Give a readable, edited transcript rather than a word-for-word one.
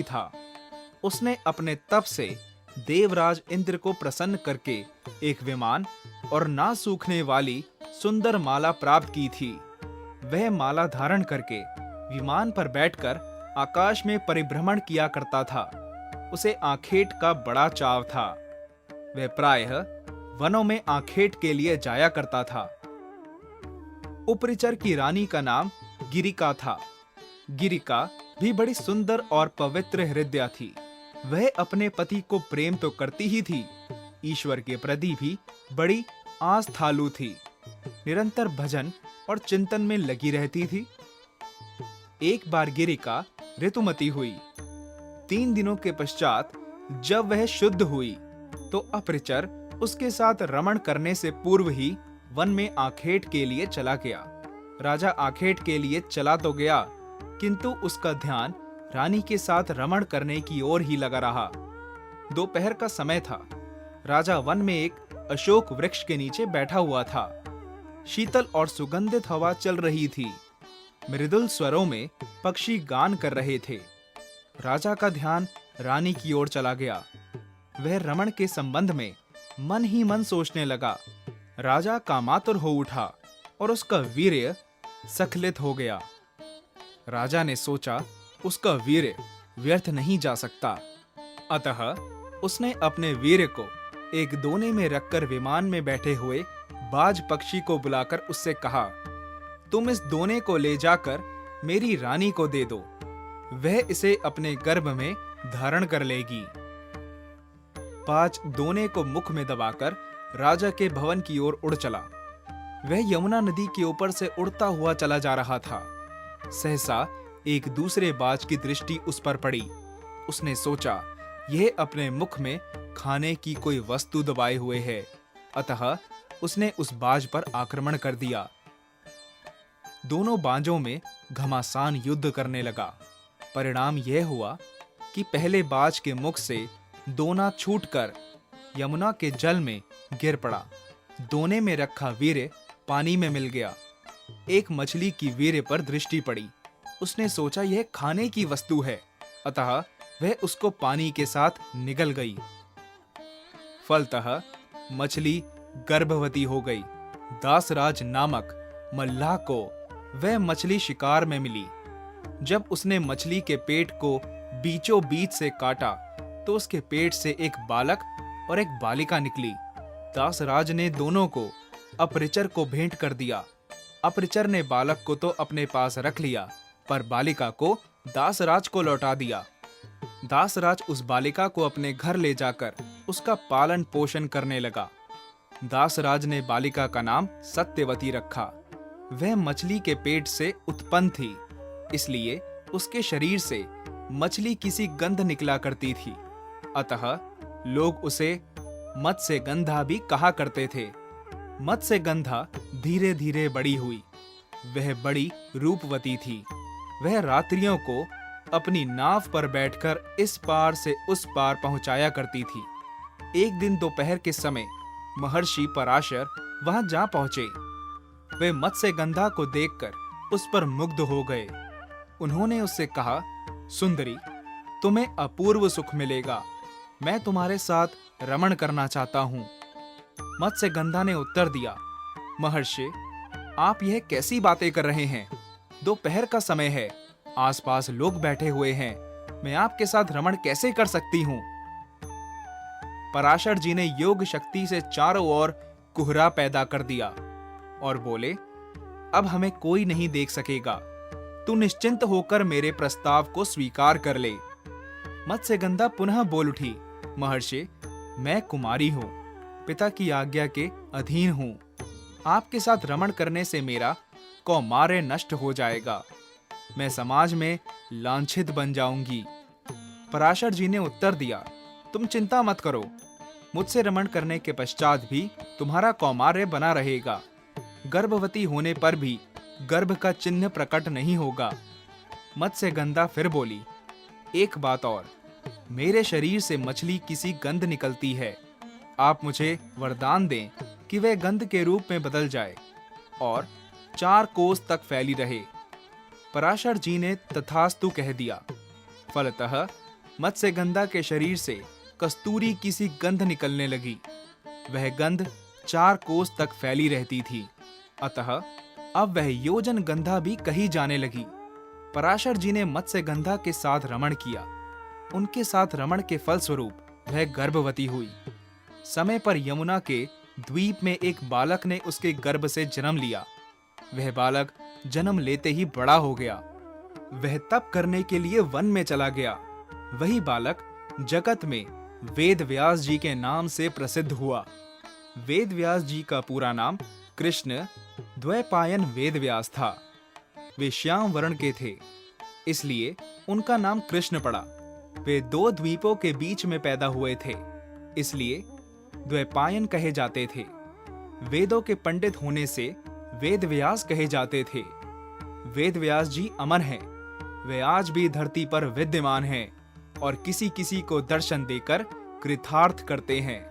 था। उसने अपने तप से देवराज इंद्र को प्रसन्न करके एक विमान और ना सूखने वाली सुंदर माला प्राप्त की थी। वह माला धारण करके विमान पर बैठकर आकाश में परिभ्रमण किया करता था। उसे आखेट का बड़ा चाव था। वह प्रायः वनों में आखेट के लिए जाया करता था। उपरिचर की रानी का नाम गिरिका था। गिरिका भी बड़ी सुंदर और पवित्र हृदय थी। वह अपने पति को प्रेम तो करती ही थी, ईश्वर के प्रति भी बड़ी आस्थालु थी। निरंतर भजन और चिंतन में लगी रहती थी। एक बार गिरिका ऋतुमती हुई। 3 दिनों के पश्चात जब वह शुद्ध हुई तो अपरिचर उसके साथ रमण करने से पूर्व ही वन में आखेट के लिए चला गया। राजा आखेट के लिए चला तो गया, किंतु उसका ध्यान रानी के साथ रमण करने की ओर ही लगा रहा। दोपहर का समय था। राजा वन में एक अशोक वृक्ष के नीचे बैठा हुआ था। शीतल और सुगंधित हवा चल रही थी। मृदुल स्वरों में पक्षी गान कर रहे थे। राजा का ध्यान रानी की ओर चला गया। वह रमण के संबंध में मन ही मन सोचने लगा। राजा कामातुर हो उठा और उसका वीर्य स्खलित हो गया। राजा ने सोचा, उसका वीर्य व्यर्थ नहीं जा सकता। अतः उसने अपने वीर्य को एक दोने में रखकर विमान में बैठे हुए बाज पक्षी को बुलाकर उससे कहा, तुम इस दोने को ले जाकर मेरी रानी को दे दो, वह इसे अपने गर्भ में धारण कर लेगी। बाज दोने को मुख में दबाकर राजा के भवन की ओर उड़ चला। वह यमुना नदी के ऊपर से उड़ता हुआ चला जा रहा था। सहसा एक दूसरे बाज की दृष्टि उस पर पड़ी। उसने सोचा, यह अपने मुख में खाने की कोई वस्तु दबाए हुए है। अतः उसने उस बाज पर आक्रमण कर दिया। दोनों बाजों में घमासान युद्ध करने लगा। परिणाम यह हुआ कि पहले बाज के मुख से दोना छूटकर यमुना के जल में गिर पड़ा। दोने में रखा वीर्य पानी में मिल गया। एक मछली की वीर्य पर दृष्टि पड़ी। उसने सोचा, यह खाने की वस्तु है, अतः वह उसको पानी के साथ निगल गई। फलतः मछली गर्भवती हो गई। दासराज नामक मल्लाह को वह मछली शिकार में मिली। जब उसने मछली के पेट को बीचों बीच से काटा तो उसके पेट से एक बालक और एक बालिका निकली। दासराज ने दोनों को अपरिचर को भेंट कर दिया। अपरिचर ने बालक को तो अपने पास रख लिया, पर बालिका को दासराज को लौटा दिया। दासराज उस बालिका को अपने घर ले जाकर उसका पालन पोषण करने लगा। दासराज ने बालिका का नाम सत्यवती रखा। वह मछली के पेट से उत्पन्न थी, इसलिए उसके शरीर से मछली किसी गंध निकला करती थी। अतः लोग उसे मत्स्यगंधा भी कहा करते थे। मत्स्यगंधा धीरे धीरे बड़ी हुई। वह बड़ी रूपवती थी। वह रात्रियों को अपनी नाव पर बैठकर इस पार से उस पार पहुंचाया करती थी। एक दिन दोपहर के समय महर्षि पराशर वहां जा पहुंचे। वे मत्स्यगंधा को देखकर उस पर मुग्ध हो गए। उन्होंने उससे कहा, सुंदरी, तुम्हें अपूर्व सुख मिलेगा। मैं तुम्हारे साथ रमण करना चाहता हूँ। मत्स्यगंधा ने उत्तर दिया, महर्षि, आप यह कैसी बातें कर रहे हैं? दोपहर का समय है, आसपास लोग बैठे हुए हैं। मैं आपके साथ रमण कैसे कर सकती हूँ? पराशर जी ने योग शक्ति से चारों ओर कुहरा पैदा कर दिया और बोले, अब हमें कोई नहीं देख सकेगा। तू निश्चिंत होकर मेरे प्रस्ताव को स्वीकार कर ले। मत्स्यगंधा पुनः बोल उठी, महर्षि, मैं कुमारी हूँ, पिता की आज्ञा के अधीन हूँ। आपके साथ रमण करने से मेरा कौमार्य नष्ट हो जाएगा। मैं समाज में लांछित बन जाऊंगी। पराशर जी ने उत्तर दिया, तुम चिंता मत करो। मुझसे रमण करने के पश्चात भी तुम्हारा कौमार्य बना रहेगा। गर्भवती होने पर भी गर्भ का चिन्ह प्रकट नहीं होगा। मत्स्यगंधा फिर बोली, एक बात और, मेरे शरीर से मछली किसी गंध निकलती है। आप मुझे वरदान दें कि वह गंध के रूप में बदल जाए और 4 कोस तक फैली रहे। पराशर जी ने तथास्तु कह दिया। फलतः मत्स्यगंधा के शरीर से कस्तूरी की सी गंध निकलने लगी। वह गंध 4 कोस तक फैली रहती थी। अतः अब वह योजन गंधा भी कही जाने लगी। पराशर जी ने मत्स्यगंधा के साथ रमण किया। उनके साथ रमण के फलस्वरूप वह गर्भवती हुई। समय पर यमुना के द्वीप में एक बालक ने उसके गर्भ से जन्म लिया। वह बालक जन्म लेते ही बड़ा हो गया। वह तप करने के लिए वन में चला गया। वही बालक जगत में वेद व्यास जी के नाम से प्रसिद्ध हुआ। वेद व्यास जी का पूरा नाम कृष्ण द्वैपायन वेद व्यास था। वे श्याम वर्ण के थे, इसलिए उनका नाम कृष्ण पड़ा। वे 2 द्वीपों के बीच में पैदा हुए थे, इसलिए द्वैपायन कहे जाते थे। वेदों के पंडित होने से वेद व्यास कहे जाते थे। वेद व्यास जी अमर हैं। वे आज भी धरती पर विद्यमान हैं और किसी किसी को दर्शन देकर कृतार्थ करते हैं।